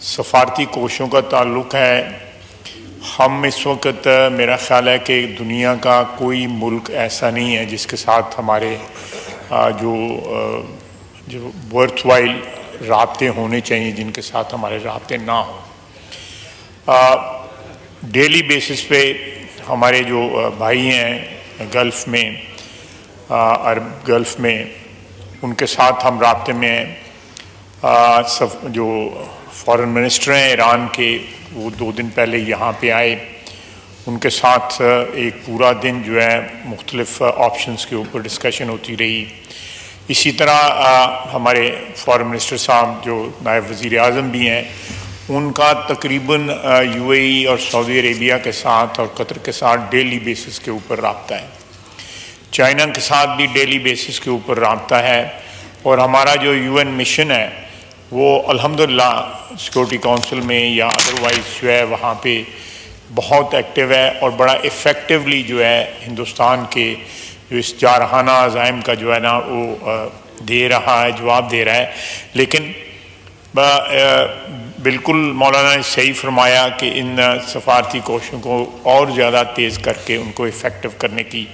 سفارتی کوششوں کا تعلق ہے، ہم اس وقت میرا خیال ہے کہ دنیا کا کوئی ملک ایسا نہیں ہے جس کے ساتھ ہمارے جو ورتھ وائل رابطے ہونے چاہیے، جن کے ساتھ ہمارے رابطے نہ ہوں۔ ڈیلی بیسس پہ ہمارے جو بھائی ہیں گلف میں، عرب گلف میں، ان کے ساتھ ہم رابطے میں ہیں۔ جو فارن منسٹر ہیں ایران کے، وہ 2 دن پہلے یہاں پہ آئے، ان کے ساتھ ایک پورا دن جو ہے مختلف آپشنز کے اوپر ڈسکشن ہوتی رہی۔ اسی طرح ہمارے فارن منسٹر صاحب جو نائب وزیر اعظم بھی ہیں، ان کا تقریباً UAE اور سعودی عربیہ کے ساتھ اور قطر کے ساتھ ڈیلی بیسس کے اوپر رابطہ ہے۔ چائنا کے ساتھ بھی ڈیلی بیسس کے اوپر رابطہ ہے، اور ہمارا جو UN مشن ہے وہ الحمدللہ سیکورٹی کونسل میں یا ادروائز جو ہے وہاں پہ بہت ایکٹیو ہے، اور بڑا ایفیکٹولی جو ہے ہندوستان کے جو اس جارحانہ عزائم کا جو ہے نا وہ دے رہا ہے، جواب دے رہا ہے۔ لیکن بالکل مولانا نے صحیح فرمایا کہ ان سفارتی کوششوں کو اور زیادہ تیز کر کے ان کو ایفیکٹو کرنے کی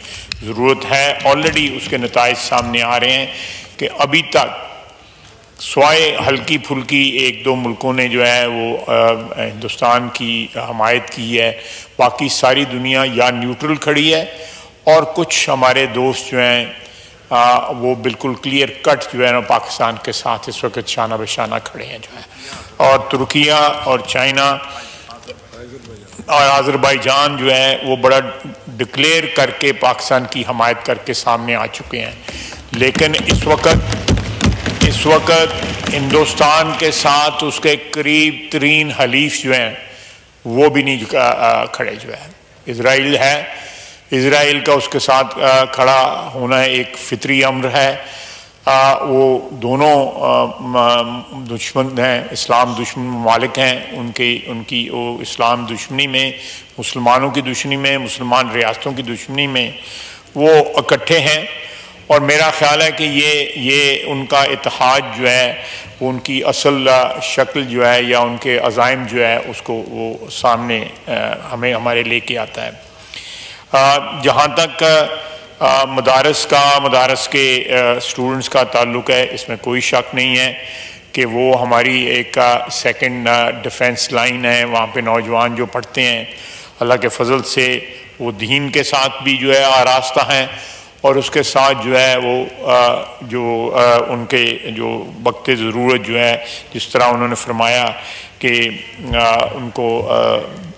ضرورت ہے۔ آلریڈی اس کے نتائج سامنے آ رہے ہیں کہ ابھی تک سوائے ہلکی پھلکی 1-2 ملکوں نے جو ہے وہ ہندوستان کی حمایت کی ہے، باقی ساری دنیا یا نیوٹرل کھڑی ہے، اور کچھ ہمارے دوست جو ہیں وہ بالکل کلیئر کٹ جو ہے نا پاکستان کے ساتھ اس وقت شانہ بشانہ کھڑے ہیں جو ہے۔ اور ترکیہ اور چائنا اور آذربائیجان جو ہے وہ بڑا ڈکلیئر کر کے پاکستان کی حمایت کر کے سامنے آ چکے ہیں۔ لیکن اس وقت ہندوستان کے ساتھ اس کے قریب ترین حلیف جو ہیں وہ بھی نہیں کھڑے جو ہے۔ اسرائیل ہے، اسرائیل کا اس کے ساتھ کھڑا ہونا ایک فطری امر ہے۔ وہ دونوں دشمن ہیں، اسلام دشمن ممالک ہیں، ان کی وہ اسلام دشمنی میں، مسلمانوں کی دشمنی میں، مسلمان ریاستوں کی دشمنی میں وہ اکٹھے ہیں، اور میرا خیال ہے کہ یہ ان کا اتحاد جو ہے ان کی اصل شکل جو ہے یا ان کے عزائم جو ہے اس کو وہ سامنے ہمارے لے کے آتا ہے۔ جہاں تک مدارس کے اسٹوڈنٹس کا تعلق ہے، اس میں کوئی شک نہیں ہے کہ وہ ہماری ایک سیکنڈ ڈیفنس لائن ہے۔ وہاں پہ نوجوان جو پڑھتے ہیں اللہ کے فضل سے وہ دین کے ساتھ بھی جو ہے آراستہ ہیں، اور اس کے ساتھ جو ہے وہ ان کے جو وقت ضرورت جو ہے، جس طرح انہوں نے فرمایا کہ ان کو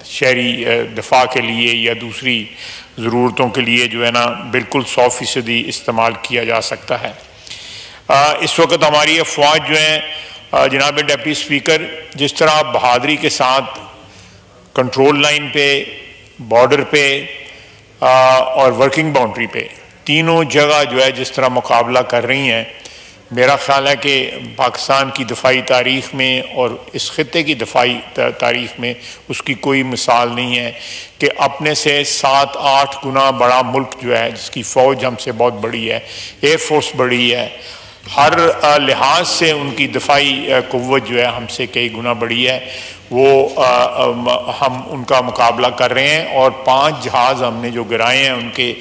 شہری دفاع کے لیے یا دوسری ضرورتوں کے لیے جو ہے نا بالکل 100% استعمال کیا جا سکتا ہے۔ اس وقت ہماری افواج جو ہیں جناب ڈپٹی اسپیکر، جس طرح بہادری کے ساتھ کنٹرول لائن پہ، بارڈر پہ اور ورکنگ باؤنڈری پہ تینوں جگہ جو ہے جس طرح مقابلہ کر رہی ہیں، میرا خیال ہے کہ پاکستان کی دفاعی تاریخ میں اور اس خطے کی دفاعی تاریخ میں اس کی کوئی مثال نہیں ہے کہ اپنے سے 7-8 گنا بڑا ملک جو ہے، جس کی فوج ہم سے بہت بڑی ہے، ایئر فورس بڑی ہے، ہر لحاظ سے ان کی دفاعی قوت جو ہے ہم سے کئی گنا بڑی ہے، وہ ہم ان کا مقابلہ کر رہے ہیں، اور 5 جہاز ہم نے جو گرائے ہیں ان کے،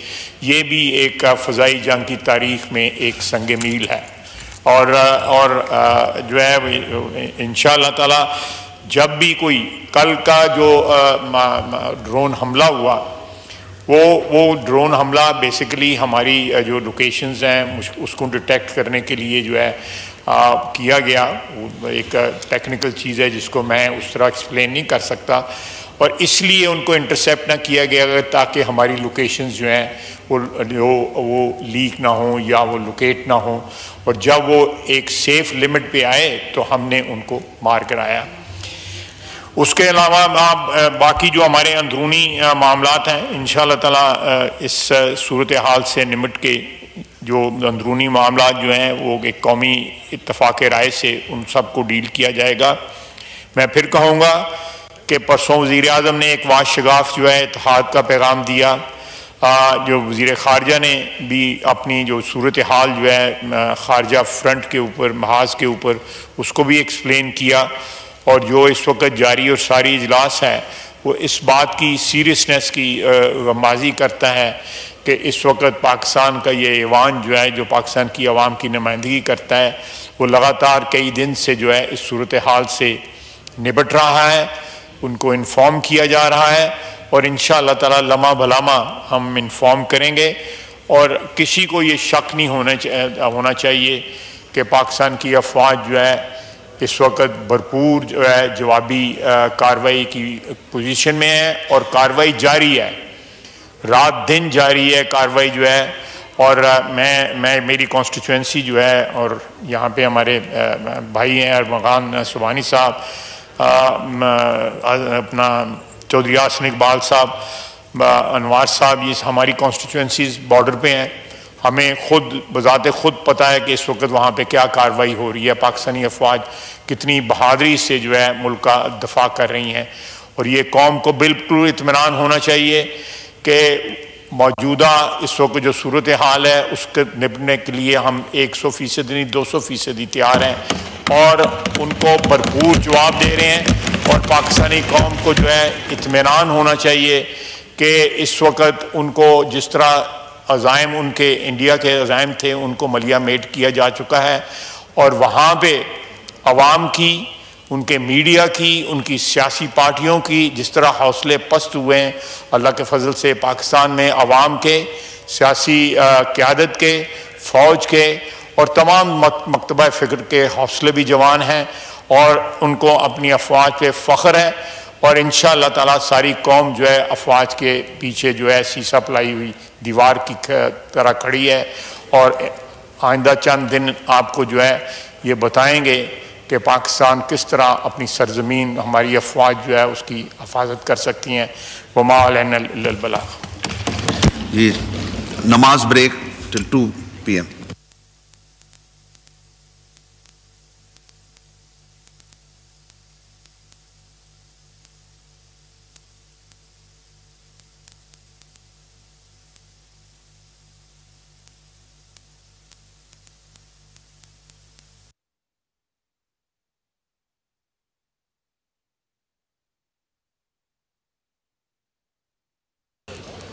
یہ بھی ایک فضائی جنگ کی تاریخ میں ایک سنگ میل ہے۔ اور جو ہے انشاءاللہ تعالی جب بھی کوئی کل کا جو ڈرون حملہ ہوا، وہ ڈرون حملہ بیسیکلی ہماری جو لوکیشنز ہیں اس کو ڈیٹیکٹ کرنے کے لیے جو ہے کیا گیا، ایک ٹیکنیکل چیز ہے جس کو میں اس طرح ایکسپلین نہیں کر سکتا، اور اس لیے ان کو انٹرسیپٹ نہ کیا گیا تاکہ ہماری لوکیشنز جو ہیں وہ لیک نہ ہوں یا وہ لوکیٹ نہ ہوں، اور جب وہ ایک سیف لیمٹ پہ آئے تو ہم نے ان کو مار کرایا۔ اس کے علاوہ باقی جو ہمارے اندرونی معاملات ہیں، انشاءاللہ تعالی اس صورتحال سے نمٹ کے جو اندرونی معاملات جو ہیں وہ ایک قومی اتفاق رائے سے ان سب کو ڈیل کیا جائے گا۔ میں پھر کہوں گا کہ پرسوں وزیر اعظم نے ایک واشگاف جو ہے اتحاد کا پیغام دیا، جو وزیر خارجہ نے بھی اپنی جو صورتحال جو ہے خارجہ فرنٹ کے اوپر، محاذ کے اوپر، اس کو بھی ایکسپلین کیا، اور جو اس وقت جاری اور ساری اجلاس ہے وہ اس بات کی سیریسنس کی غمازی کرتا ہے کہ اس وقت پاکستان کا یہ ایوان جو ہے جو پاکستان کی عوام کی نمائندگی کرتا ہے وہ لگاتار کئی دن سے جو ہے اس صورتحال سے نبٹ رہا ہے، ان کو انفارم کیا جا رہا ہے، اور انشاءاللہ تعالی لمحہ بلمحہ ہم انفارم کریں گے، اور کسی کو یہ شک نہیں ہونا چاہیے کہ پاکستان کی افواج جو ہے اس وقت بھرپور جو ہے جوابی کارروائی کی پوزیشن میں ہے، اور کارروائی جاری ہے، رات دن جاری ہے کارروائی جو ہے۔ اور میں میری کانسٹیچوئنسی جو ہے، اور یہاں پہ ہمارے بھائی ہیں ارمغان سبحانی صاحب، اپنا چودھری حسن اقبال صاحب، انوار صاحب، یہ ہماری کانسٹیچوئنسیز بارڈر پہ ہیں، ہمیں خود بذات خود پتہ ہے کہ اس وقت وہاں پہ کیا کارروائی ہو رہی ہے، پاکستانی افواج کتنی بہادری سے جو ہے ملک کا دفاع کر رہی ہیں، اور یہ قوم کو بالکل اطمینان ہونا چاہیے کہ موجودہ اس وقت جو صورتحال ہے اس کے نپٹنے کے لیے ہم 100% نہیں 200% تیار ہیں، اور ان کو بھرپور جواب دے رہے ہیں، اور پاکستانی قوم کو جو ہے اطمینان ہونا چاہیے کہ اس وقت ان کو جس طرح عزائم ان کے انڈیا کے عزائم تھے ان کو ملیہ میٹ کیا جا چکا ہے، اور وہاں پہ عوام کی، ان کے میڈیا کی، ان کی سیاسی پارٹیوں کی جس طرح حوصلے پست ہوئے ہیں، اللہ کے فضل سے پاکستان میں عوام کے، سیاسی قیادت کے، فوج کے اور تمام مکتبہ فکر کے حوصلے بھی جوان ہیں، اور ان کو اپنی افواج پہ فخر ہے، اور انشاءاللہ تعالی ساری قوم جو ہے افواج کے پیچھے جو ہے سیسا پلائی ہوئی دیوار کی طرح کھڑی ہے، اور آئندہ چند دن آپ کو جو ہے یہ بتائیں گے کہ پاکستان کس طرح اپنی سرزمین، ہماری افواج جو ہے اس کی حفاظت کر سکتی ہیں۔ وما علینا الا البلاغ۔ جی نماز بریک ٹل 2 PM۔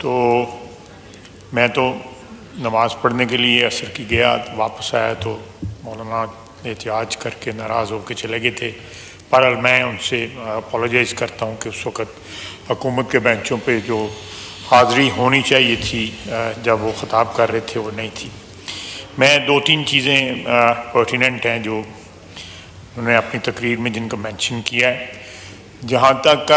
تو میں تو نماز پڑھنے کے لیے عصر کی گیا، واپس آیا تو مولانا احتجاج کر کے ناراض ہو کے چلے گئے تھے۔ بہرحال میں ان سے اپولوجائز کرتا ہوں کہ اس وقت حکومت کے بینچوں پہ جو حاضری ہونی چاہیے تھی جب وہ خطاب کر رہے تھے وہ نہیں تھی۔ میں 2-3 چیزیں پرٹیننٹ ہیں جو انہوں نے اپنی تقریر میں جن کا مینشن کیا ہے۔ جہاں تک